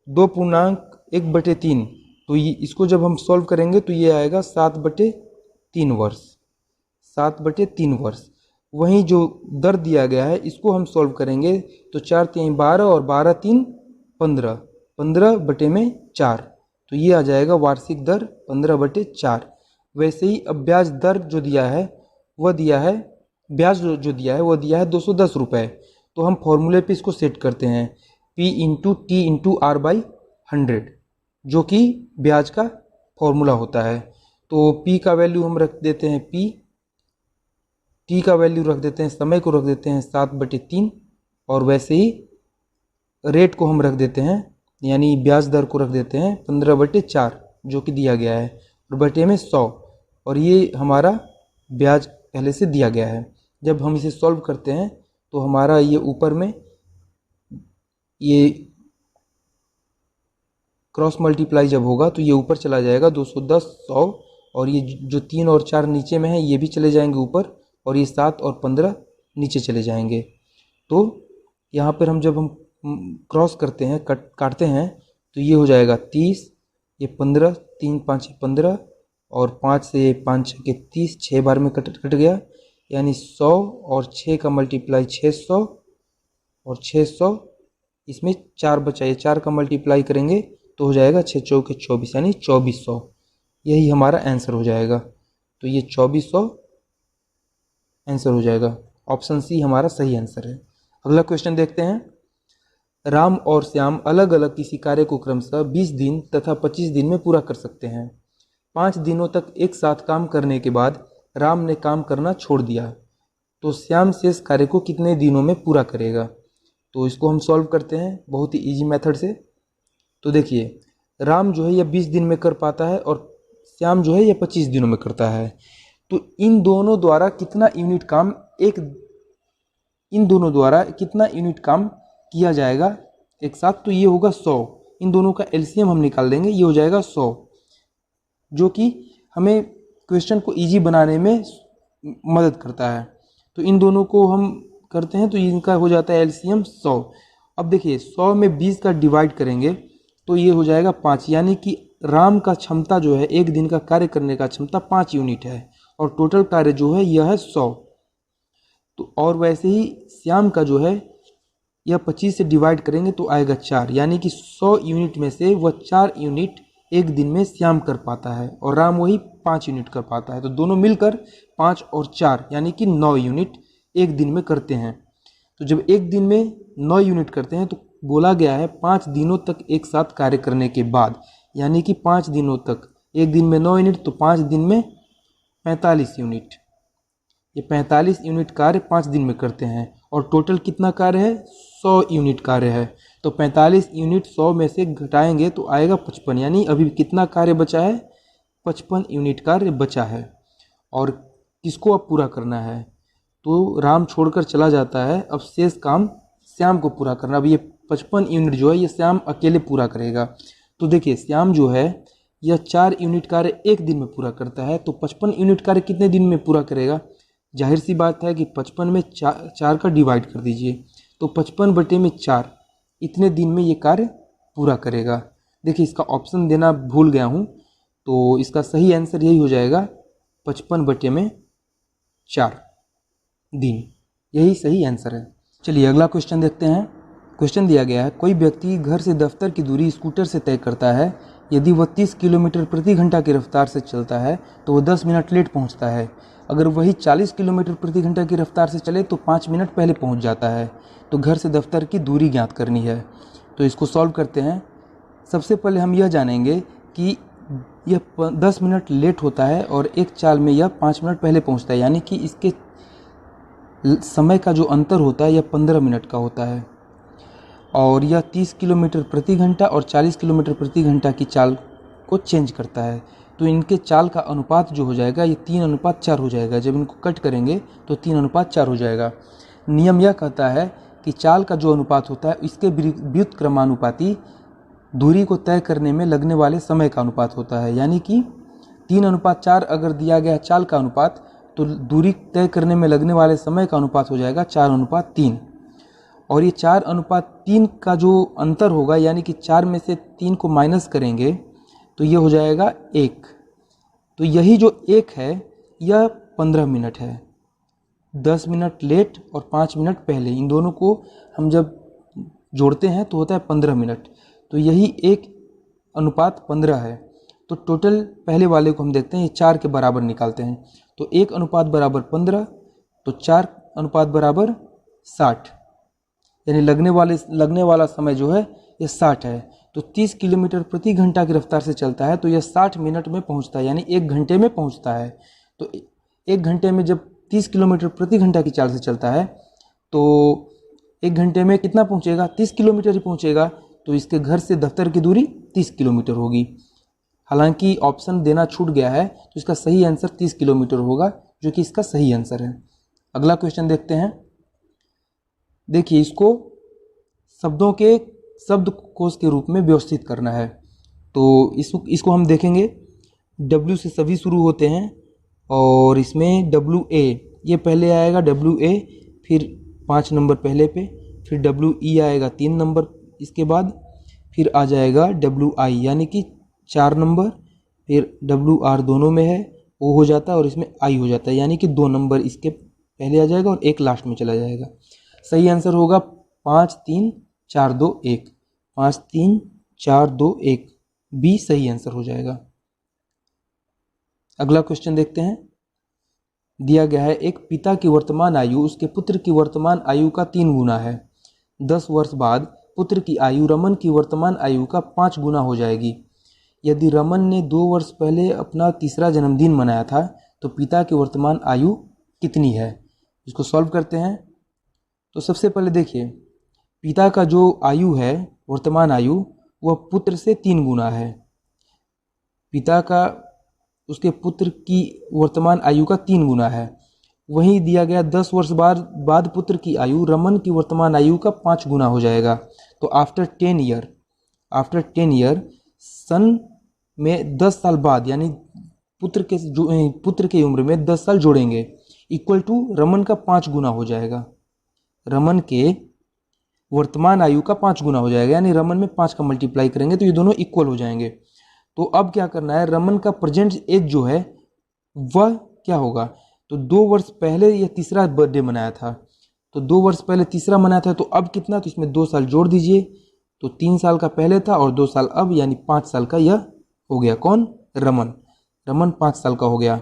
Speaker 1: 2.1/3, तो ये इसको जब हम सॉल्व करेंगे तो ये आएगा 7/3 वर्ष, 7/3 वर्ष। वहीं जो दर दिया गया है इसको हम सॉल्व करेंगे तो 4 × 12 और 12 × 3 15, 15/4, तो ये आ जाएगा वार्षिक दर 15/4। वैसे ही अब ब्याज दर जो दिया है वह दिया है, ब्याज जो दिया है वो दिया है 210 रुपये। तो हम फॉर्मूले पे इसको सेट करते हैं, P × T × R/100, जो कि ब्याज का फॉर्मूला होता है। तो P का वैल्यू हम रख देते हैं P, T का वैल्यू रख देते हैं, समय को रख देते हैं 7/3, और वैसे ही रेट को हम रख देते हैं, यानी ब्याज दर को रख देते हैं 15/4, जो कि दिया गया है, और बटे में 100, और ये हमारा ब्याज पहले से दिया गया है। जब हम इसे सॉल्व करते हैं तो हमारा ये ऊपर में ये क्रॉस मल्टीप्लाई जब होगा तो ये ऊपर चला जाएगा 210, 100, और ये जो 3 और 4 नीचे में है ये भी चले जाएंगे ऊपर, और ये 7 और 15 नीचे चले जाएंगे। तो यहाँ पर जब हम क्रॉस करते हैं, काटते हैं, तो ये हो जाएगा 30, ये 15, 3 5 15 और 5 से 5 के 30, 6 बार में कट गया, यानी 100 और 6 का मल्टीप्लाई 600 और 600, इसमें 4 बचा, ये 4 का मल्टीप्लाई करेंगे तो हो जाएगा 6 चौके 24, यानी 2400। यही हमारा आंसर हो जाएगा। तो ये 2400 आंसर हो जाएगा। ऑप्शन सी हमारा सही आंसर है। अगला क्वेश्चन देखते हैं। राम और श्याम अलग अलग किसी कार्य को क्रमशः 20 दिन तथा 25 दिन में पूरा कर सकते हैं। 5 दिनों तक एक साथ काम करने के बाद राम ने काम करना छोड़ दिया, तो श्याम शेष कार्य को कितने दिनों में पूरा करेगा? तो इसको हम सॉल्व करते हैं बहुत ही इजी मेथड से। तो देखिए, राम जो है यह 20 दिन में कर पाता है और श्याम जो है यह 25 दिनों में करता है। तो इन दोनों द्वारा कितना यूनिट काम किया जाएगा एक साथ? तो ये होगा 100। इन दोनों का एलसीएम हम निकाल देंगे, ये हो जाएगा 100, जो कि हमें क्वेश्चन को इजी बनाने में मदद करता है। तो इन दोनों को हम करते हैं तो इनका हो जाता है एलसीएम 100। अब देखिए, 100 में 20 का डिवाइड करेंगे तो ये हो जाएगा 5, यानी कि राम का क्षमता जो है, एक दिन का कार्य करने का क्षमता 5 यूनिट है और टोटल कार्य जो है यह है 100। तो और वैसे ही श्याम का जो है यह 25 से डिवाइड करेंगे तो आएगा 4, यानी कि 100 यूनिट में से वह 4 यूनिट एक दिन में श्याम कर पाता है और राम वही 5 यूनिट कर पाता है। तो दोनों मिलकर 5 और 4 यानी कि 9 यूनिट एक दिन में करते हैं। तो जब एक दिन में 9 यूनिट करते हैं तो बोला गया है 5 दिनों तक एक साथ कार्य करने के बाद, यानी कि 5 दिनों तक, एक दिन में 9 यूनिट तो 5 दिन में 45 यूनिट। ये 45 यूनिट कार्य 5 दिन में करते हैं और टोटल कितना कार्य है? 100 यूनिट कार्य है। तो 45 यूनिट 100 में से घटाएंगे तो आएगा 55, यानी अभी कितना कार्य बचा है? 55 यूनिट कार्य बचा है। और किसको अब पूरा करना है? तो राम छोड़कर चला जाता है, अब शेष काम श्याम को पूरा करना। अब ये 55 यूनिट जो है ये श्याम अकेले पूरा करेगा। तो देखिए, श्याम जो है यह 4 यूनिट कार्य एक दिन में पूरा करता है, तो 55 यूनिट कार्य कितने दिन में पूरा करेगा? जाहिर सी बात है कि 55 में 4 का डिवाइड कर दीजिए, तो 55 बटे में 4, इतने दिन में ये कार्य पूरा करेगा। देखिए, इसका ऑप्शन देना भूल गया हूँ, तो इसका सही आंसर यही हो जाएगा 55 बटे में 4 दिन, यही सही आंसर है। चलिए अगला क्वेश्चन देखते हैं। क्वेश्चन दिया गया है, कोई व्यक्ति घर से दफ्तर की दूरी स्कूटर से तय करता है। यदि वह 30 किलोमीटर प्रति घंटा की रफ्तार से चलता है तो वह 10 मिनट लेट पहुंचता है। अगर वही 40 किलोमीटर प्रति घंटा की रफ्तार से चले तो 5 मिनट पहले पहुंच जाता है। तो घर से दफ्तर की दूरी ज्ञात करनी है। तो इसको सॉल्व करते हैं। सबसे पहले हम यह जानेंगे कि यह 10 मिनट लेट होता है और एक चाल में यह 5 मिनट पहले पहुँचता है, यानी कि इसके समय का जो अंतर होता है यह 15 मिनट का होता है। और यह 30 किलोमीटर प्रति घंटा और 40 किलोमीटर प्रति घंटा की चाल को चेंज करता है। तो इनके चाल का अनुपात जो हो जाएगा ये 3:4 हो जाएगा। जब इनको कट करेंगे तो 3:4 हो जाएगा। नियम यह कहता है कि चाल का जो अनुपात होता है इसके व्युत्क्रमानुपाती दूरी को तय करने में लगने वाले समय का अनुपात होता है। यानी कि 3:4 अगर दिया गया चाल का अनुपात, तो दूरी तय करने में लगने वाले समय का अनुपात हो जाएगा 4:3। और ये 4:3 का जो अंतर होगा, यानी कि 4 में से 3 को माइनस करेंगे तो ये हो जाएगा 1। तो यही जो 1 है यह 15 मिनट है। 10 मिनट लेट और 5 मिनट पहले, इन दोनों को हम जब जोड़ते हैं तो होता है 15 मिनट। तो यही 1:15 है। तो टोटल पहले वाले को हम देखते हैं, ये 4 के बराबर निकालते हैं। तो 1:15, तो 4:60, यानी लगने वाला समय जो है ये 60 है। तो 30 किलोमीटर प्रति घंटा की रफ्तार से चलता है तो यह 60 मिनट में पहुंचता है, यानी 1 घंटे में पहुंचता है। तो 1 घंटे में जब 30 किलोमीटर प्रति घंटा की चाल से चलता है तो 1 घंटे में कितना पहुंचेगा? 30 किलोमीटर ही पहुंचेगा। तो इसके घर से दफ्तर की दूरी 30 किलोमीटर होगी। हालांकि ऑप्शन देना छूट गया है, तो इसका सही आंसर 30 किलोमीटर होगा, जो कि इसका सही आंसर है। अगला क्वेश्चन देखते हैं। देखिए, इसको शब्दों के शब्दकोश के रूप में व्यवस्थित करना है। तो इसको हम देखेंगे। W से सभी शुरू होते हैं और इसमें WA ये पहले आएगा WA, फिर 5 नंबर पहले पे, फिर WE आएगा 3 नंबर इसके बाद, फिर आ जाएगा WI यानी कि 4 नंबर, फिर WR दोनों में है, O हो जाता है और इसमें I हो जाता है, यानी कि 2 नंबर इसके पहले आ जाएगा और एक लास्ट में चला जाएगा। सही आंसर होगा 5 3 4 2 1, 5 3 4 2 1 बी सही आंसर हो जाएगा। अगला क्वेश्चन देखते हैं। दिया गया है एक पिता की वर्तमान आयु उसके पुत्र की वर्तमान आयु का 3 गुना है। 10 वर्ष बाद पुत्र की आयु रमन की वर्तमान आयु का 5 गुना हो जाएगी। यदि रमन ने 2 वर्ष पहले अपना तीसरा जन्मदिन मनाया था तो पिता की वर्तमान आयु कितनी है। इसको सॉल्व करते हैं। तो सबसे पहले देखिए, पिता का जो आयु है वर्तमान आयु वह पुत्र से 3 गुना है। पिता का उसके पुत्र की वर्तमान आयु का 3 गुना है। वहीं दिया गया 10 वर्ष बाद पुत्र की आयु रमन की वर्तमान आयु का 5 गुना हो जाएगा। तो आफ्टर 10 ईयर सन में 10 साल बाद यानी पुत्र की उम्र में 10 साल जोड़ेंगे, इक्वल टू रमन का 5 गुना हो जाएगा। रमन के वर्तमान आयु का 5 गुना हो जाएगा, यानी रमन में 5 का मल्टीप्लाई करेंगे तो ये दोनों इक्वल हो जाएंगे। तो अब क्या करना है, रमन का प्रेजेंट एज जो है वह क्या होगा। तो 2 वर्ष पहले यह तीसरा बर्थडे मनाया था, तो 2 वर्ष पहले तीसरा मनाया था, तो अब कितना, तो इसमें 2 साल जोड़ दीजिए। तो 3 साल का पहले था और 2 साल अब, यानी 5 साल का यह हो गया। कौन, रमन 5 साल का हो गया।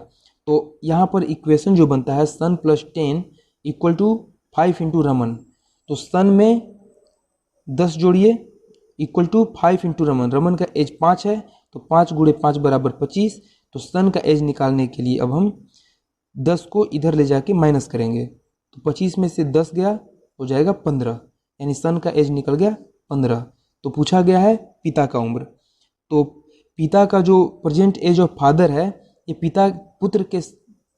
Speaker 1: तो यहाँ पर इक्वेशन जो बनता है son plus 10 equal to 5 into Raman. तो सन में 10 जोड़िए इक्वल टू 5 इंटू रमन का एज 5 है, तो 5 गुणे 5 बराबर 25। तो सन का एज निकालने के लिए अब हम 10 को इधर ले जाके माइनस करेंगे, तो 25 में से 10 गया हो जाएगा 15, यानी सन का एज निकल गया 15। तो पूछा गया है पिता का उम्र। तो पिता का जो प्रेजेंट एज ऑफ फादर है ये पुत्र के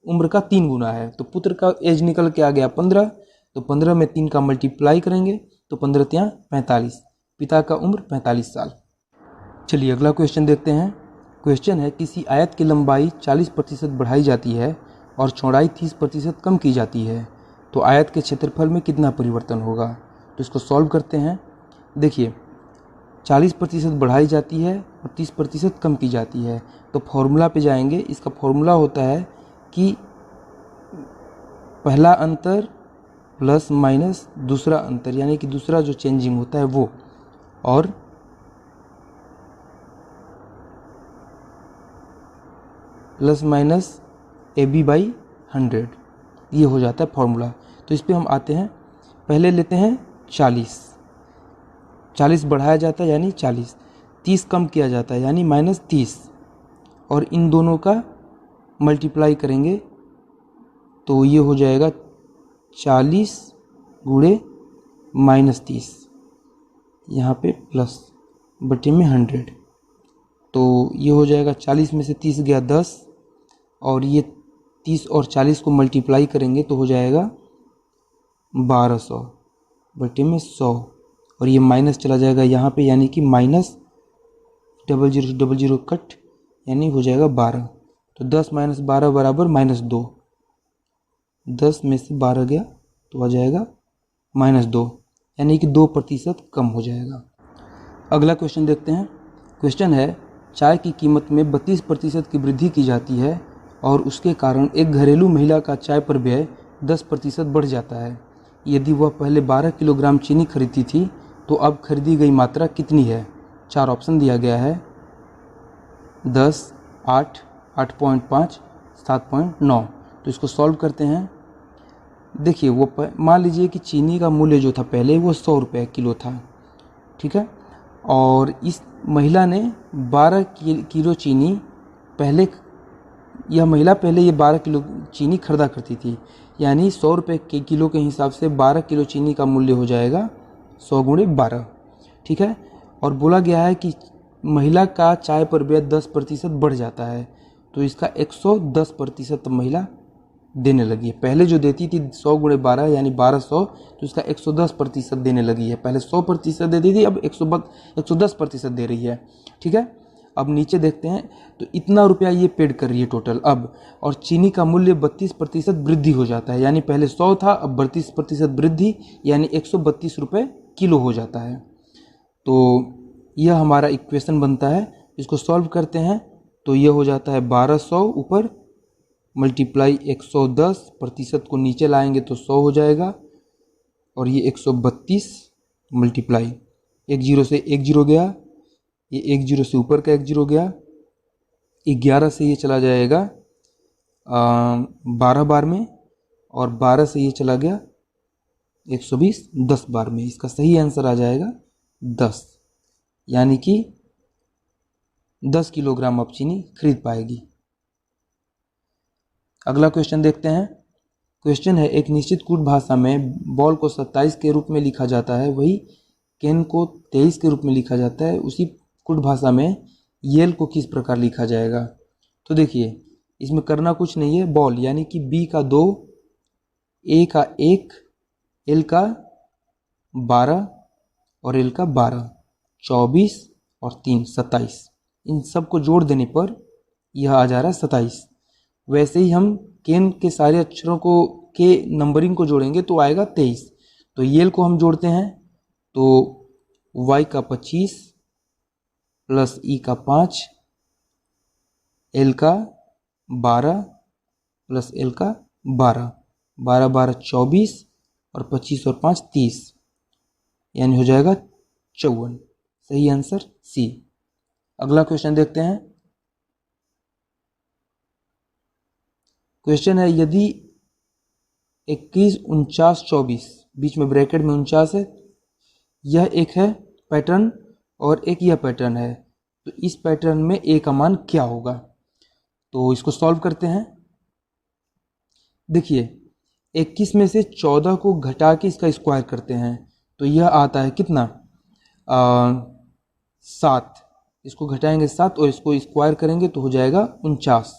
Speaker 1: उम्र का 3 गुना है। तो पुत्र का एज निकल के आ गया 15, तो 15 में 3 का मल्टीप्लाई करेंगे तो 15 तियां 45, पिता का उम्र 45 साल। चलिए अगला क्वेश्चन देखते हैं। क्वेश्चन है किसी आयत की लंबाई 40% बढ़ाई जाती है और चौड़ाई 30% कम की जाती है, तो आयत के क्षेत्रफल में कितना परिवर्तन होगा। तो इसको सॉल्व करते हैं। देखिए 40% बढ़ाई जाती है और 30% कम की जाती है, तो फॉर्मूला पे जाएंगे। इसका फॉर्मूला होता है कि पहला अंतर प्लस माइनस दूसरा अंतर, यानी कि दूसरा जो चेंजिंग होता है वो, और प्लस माइनस AB बाई 100, ये हो जाता है फॉर्मूला। तो इस पर हम आते हैं। पहले लेते हैं 40 बढ़ाया जाता है यानी 40, 30 कम किया जाता है यानी -30, और इन दोनों का मल्टीप्लाई करेंगे तो ये हो जाएगा 40 गुणे -30, यहाँ पे प्लस बटे में 100। तो ये हो जाएगा 40 में से 30 गया 10, और ये 30 और 40 को मल्टीप्लाई करेंगे तो हो जाएगा 1200 बटे में 100, और ये माइनस चला जाएगा यहाँ पे, यानी कि -00 कट, यानी हो जाएगा 12। तो 10 - 12 बराबर -2, 10 में से 12 गया तो आ जाएगा -2, यानी कि 2% कम हो जाएगा। अगला क्वेश्चन देखते हैं। क्वेश्चन है चाय की कीमत में 32% की वृद्धि की जाती है और उसके कारण एक घरेलू महिला का चाय पर व्यय 10% बढ़ जाता है। यदि वह पहले 12 किलोग्राम चीनी खरीदती थी तो अब खरीदी गई मात्रा कितनी है। 4 ऑप्शन दिया गया है, 10, 8, 8.5, 7.9। तो इसको सॉल्व करते हैं। देखिए वो मान लीजिए कि चीनी का मूल्य जो था पहले वो 100 रुपये किलो था, ठीक है, और इस महिला ने 12 किलो चीनी पहले, यह महिला पहले ये 12 किलो चीनी खरीदा करती थी, यानी 100 रुपये के किलो के हिसाब से 12 किलो चीनी का मूल्य हो जाएगा 100 गुणे 12, ठीक है। और बोला गया है कि महिला का चाय पर व्यय 10% बढ़ जाता है, तो इसका 110% महिला देने लगी है। पहले जो देती थी 100 गुणे 12 यानी 1200, तो इसका 110% देने लगी है। पहले 100% देती थी, अब 110% दे रही है, ठीक है। अब नीचे देखते हैं तो इतना रुपया ये पेड कर रही है टोटल अब, और चीनी का मूल्य 32% वृद्धि हो जाता है, यानी पहले 100 था अब 32% वृद्धि, यानी 132 रुपये किलो हो जाता है। तो यह हमारा इक्वेशन बनता है। इसको सॉल्व करते हैं तो यह हो जाता है 1200 ऊपर मल्टीप्लाई 110, % को नीचे लाएंगे तो 100 हो जाएगा, और ये 132 मल्टीप्लाई 1 0 से 1 0 गया, ये 1 0 से ऊपर का 1 0 गया, 11 से ये चला जाएगा 12 बार में, और 12 से ये चला गया 120 10 बार में। इसका सही आंसर आ जाएगा 10, यानी कि 10 किलोग्राम अब चीनी खरीद पाएगी। अगला क्वेश्चन देखते हैं। क्वेश्चन है, एक निश्चित कूट भाषा में बॉल को 27 के रूप में लिखा जाता है, वही केन को 23 के रूप में लिखा जाता है, उसी कूट भाषा में येल को किस प्रकार लिखा जाएगा। तो देखिए इसमें करना कुछ नहीं है, बॉल यानी कि बी का 2, ए का 1, एल का 12 और एल का 12, 24 और 3 27, इन सब को जोड़ देने पर यह आ जा रहा है 27। वैसे ही हम केन के सारे अक्षरों को के नंबरिंग को जोड़ेंगे तो आएगा 23। तो येल को हम जोड़ते हैं तो y का 25 प्लस ई का 5, एल का 12 प्लस एल का 12, 12 12 24 और 25 और 5 30, यानी हो जाएगा 54। सही आंसर सी। अगला क्वेश्चन देखते हैं। क्वेश्चन है, यदि 21 49 24, बीच में ब्रैकेट में 49 है, यह एक है पैटर्न और एक यह पैटर्न है, तो इस पैटर्न में ए का मान क्या होगा। तो इसको सॉल्व करते हैं। देखिए 21 में से 14 को घटा के इसका स्क्वायर करते हैं तो यह आता है कितना 7, इसको घटाएंगे 7 और इसको स्क्वायर करेंगे तो हो जाएगा 49।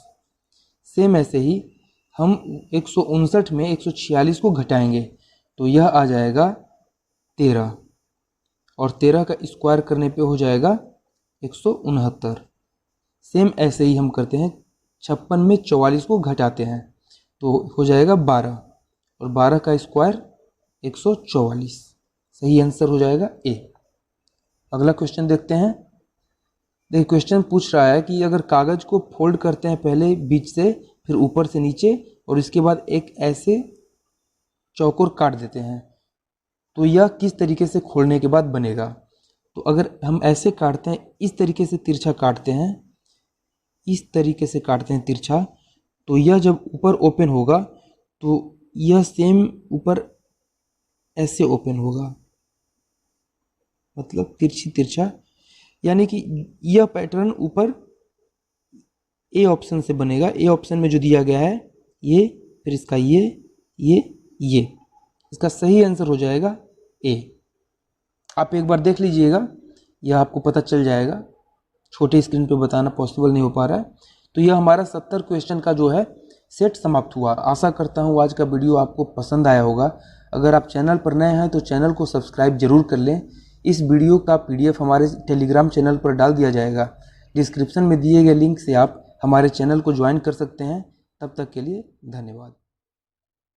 Speaker 1: सेम ऐसे ही हम 159 में 146 को घटाएंगे तो यह आ जाएगा 13, और 13 का स्क्वायर करने पे हो जाएगा 169। सेम ऐसे ही हम करते हैं, 56 में 44 को घटाते हैं तो हो जाएगा 12, और 12 का स्क्वायर 144। सही आंसर हो जाएगा ए। अगला क्वेश्चन देखते हैं। देखिए क्वेश्चन पूछ रहा है कि अगर कागज को फोल्ड करते हैं पहले बीच से, फिर ऊपर से नीचे, और इसके बाद एक ऐसे चौकोर काट देते हैं, तो यह किस तरीके से खोलने के बाद बनेगा। तो अगर हम ऐसे काटते हैं, इस तरीके से तिरछा काटते हैं, इस तरीके से काटते हैं तिरछा, तो यह जब ऊपर ओपन होगा तो यह सेम ऊपर ऐसे ओपन होगा, मतलब तिरछी तिरछा, यानी कि यह पैटर्न ऊपर ए ऑप्शन से बनेगा। ए ऑप्शन में जो दिया गया है ये, फिर इसका ये, इसका सही आंसर हो जाएगा ए। आप एक बार देख लीजिएगा, यह आपको पता चल जाएगा, छोटे स्क्रीन पे बताना पॉसिबल नहीं हो पा रहा है। तो यह हमारा 70 क्वेश्चन का जो है सेट समाप्त हुआ। आशा करता हूँ आज का वीडियो आपको पसंद आया होगा। अगर आप चैनल पर नए हैं तो चैनल को सब्सक्राइब जरूर कर लें। इस वीडियो का PDF हमारे टेलीग्राम चैनल पर डाल दिया जाएगा। डिस्क्रिप्शन में दिए गए लिंक से आप हमारे चैनल को ज्वाइन कर सकते हैं। तब तक के लिए धन्यवाद।